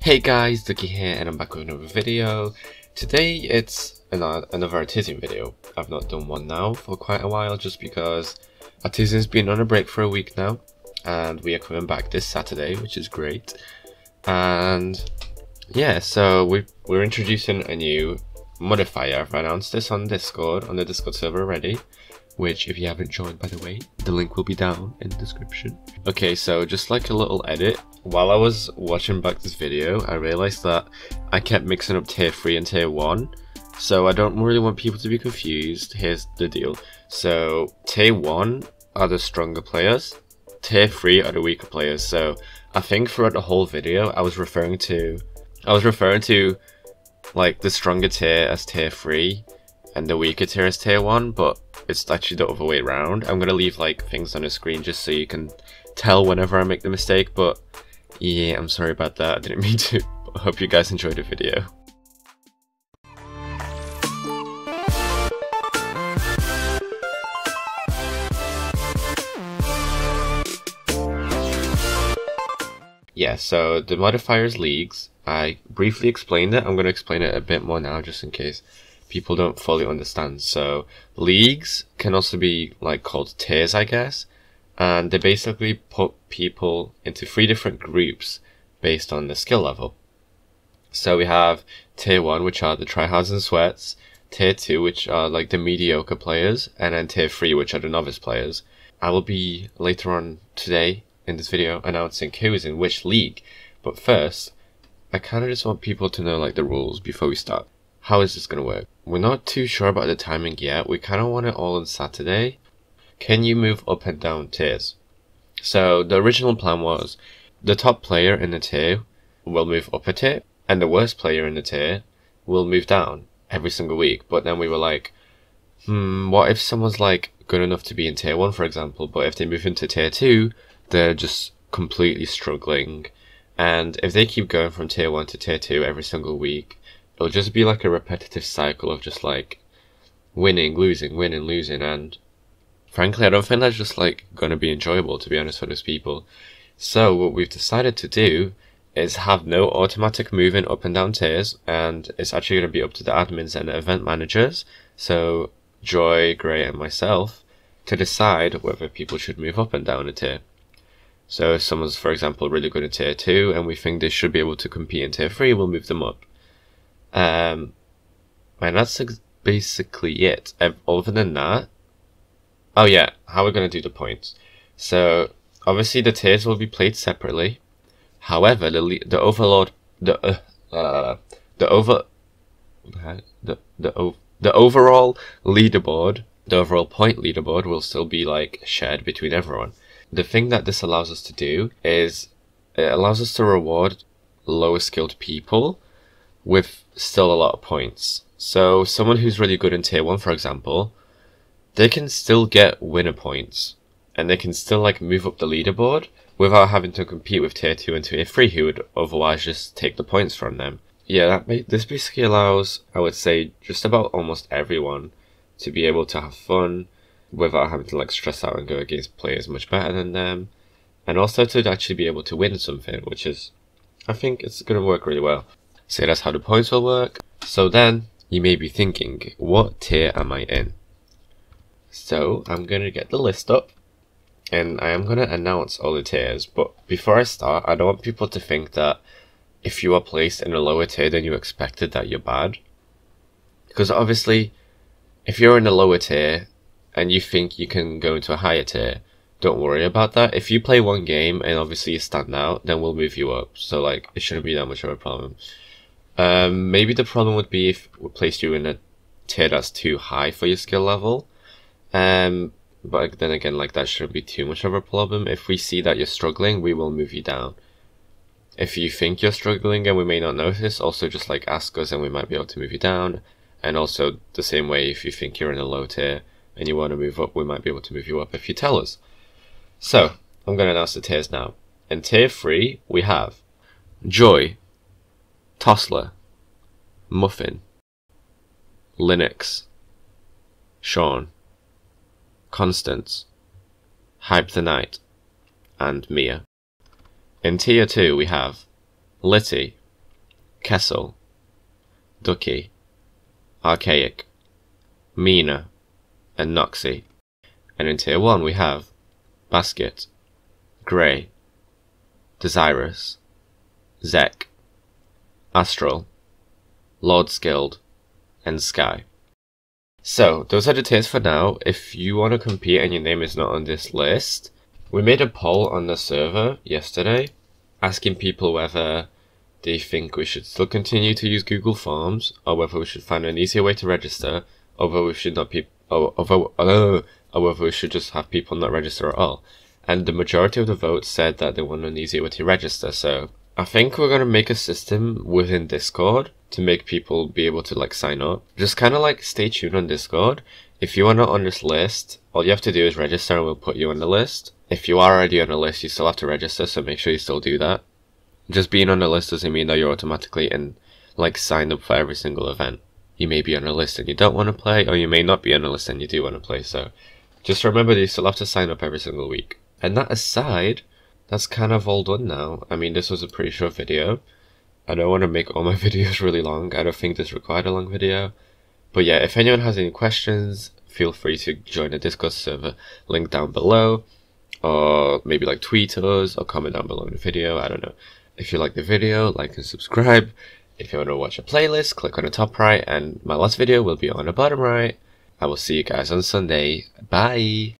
Hey guys, Ducky here and I'm back with another video. Today it's another Artisium video. I've not done one now for quite a while just because Artisium's been on a break for a week now and we are coming back this Saturday, which is great. And yeah, so we're introducing a new modifier. I've announced this on Discord, on the Discord server already, which if you haven't joined, by the way, the link will be down in the description. Okay, so just like a little edit, while I was watching back this video, I realized that I kept mixing up tier 3 and tier 1, so I don't really want people to be confused. Here's the deal. So tier 1 are the stronger players, tier 3 are the weaker players. So I think throughout the whole video I was referring to like the stronger tier as tier 3 and the weaker tier as tier 1, but it's actually the other way around. I'm gonna leave like things on the screen just so you can tell whenever I make the mistake, but yeah, I'm sorry about that, I didn't mean to. I hope you guys enjoyed the video. Yeah, so the modifiers leagues, I briefly explained it. I'm going to explain it a bit more now just in case people don't fully understand. So leagues can also be like called tiers, I guess, and they basically put people into 3 different groups based on the skill level. So we have tier 1, which are the tryhards and sweats, tier 2, which are like the mediocre players, and then tier 3, which are the novice players. I will be later on today in this video announcing who is in which league, but first I kind of just want people to know like the rules before we start. How is this going to work? We're not too sure about the timing yet. We kind of want it all on Saturday. Can you move up and down tiers? So the original plan was the top player in the tier will move up a tier and the worst player in the tier will move down every single week. But then we were like, what if someone's like good enough to be in tier 1, for example, but if they move into tier 2 they're just completely struggling, and if they keep going from tier 1 to tier 2 every single week, it'll just be like a repetitive cycle of just like winning, losing, and frankly I don't think that's just like going to be enjoyable, to be honest, for those people. So what we've decided to do is have no automatic moving up and down tiers, and it's actually going to be up to the admins and the event managers, so Joy, Gray and myself, to decide whether people should move up and down a tier. So if someone's, for example, really good in tier 2 and we think they should be able to compete in tier 3, we'll move them up. And that's basically it. Other than that, oh yeah, how we're going to do the points. So obviously the tiers will be played separately. However, the overall leaderboard, the overall point leaderboard will still be like shared between everyone. The thing that this allows us to do is it allows us to reward lower skilled people with still a lot of points. So someone who's really good in tier 1, for example, they can still get winner points and they can still like move up the leaderboard without having to compete with tier 2 and tier 3 who would otherwise just take the points from them. Yeah, this basically allows, I would say, just about almost everyone to be able to have fun without having to like stress out and go against players much better than them, and also to actually be able to win something, which is, I think it's going to work really well. So that's how the points will work. So then you may be thinking, what tier am I in? So I'm going to get the list up and I am going to announce all the tiers, but before I start, I don't want people to think that if you are placed in a lower tier than you expected that you're bad, because obviously if you're in a lower tier and you think you can go into a higher tier, don't worry about that. If you play one game and obviously you stand out, then we'll move you up. So like, it shouldn't be that much of a problem. Maybe the problem would be if we placed you in a tier that's too high for your skill level. But then again, like that shouldn't be too much of a problem. If we see that you're struggling, we will move you down. If you think you're struggling and we may not notice, also just like ask us and we might be able to move you down. And also the same way, if you think you're in a low tier and you want to move up, we might be able to move you up if you tell us. So I'm going to announce the tiers now. In tier 3 we have Joy, Tossler, Muffin, Linux, Sean, Constance, Hype the Night, and Mia. In tier 2 we have Litty, Kessel, Ducky, Archaic, Mina, and Noxy. And in tier 1 we have Basket, Grey, Desirous, Zek, Astral, Lord Skilled, and Sky. So, those are the tiers for now. If you want to compete and your name is not on this list, we made a poll on the server yesterday asking people whether they think we should still continue to use Google Forms, or whether we should find an easier way to register, or whether we should not or whether we should just have people not register at all. And the majority of the votes said that they want an easier way to register, so I think we're going to make a system within Discord to make people be able to like sign up. Just kind of like stay tuned on Discord. If you are not on this list, all you have to do is register and we'll put you on the list. If you are already on the list, you still have to register, so make sure you still do that. Just being on the list doesn't mean that you're automatically signed up for every single event. You may be on a list and you don't want to play, or you may not be on a list and you do want to play, so just remember that you still have to sign up every single week. And that aside, that's kind of all done now. I mean, this was a pretty short video. I don't want to make all my videos really long. I don't think this required a long video. But yeah, if anyone has any questions, feel free to join the Discord server, link down below. Or maybe like tweet us or comment down below in the video, I don't know. If you like the video, like and subscribe. If you want to watch a playlist, click on the top right, and my last video will be on the bottom right. I will see you guys on Sunday. Bye!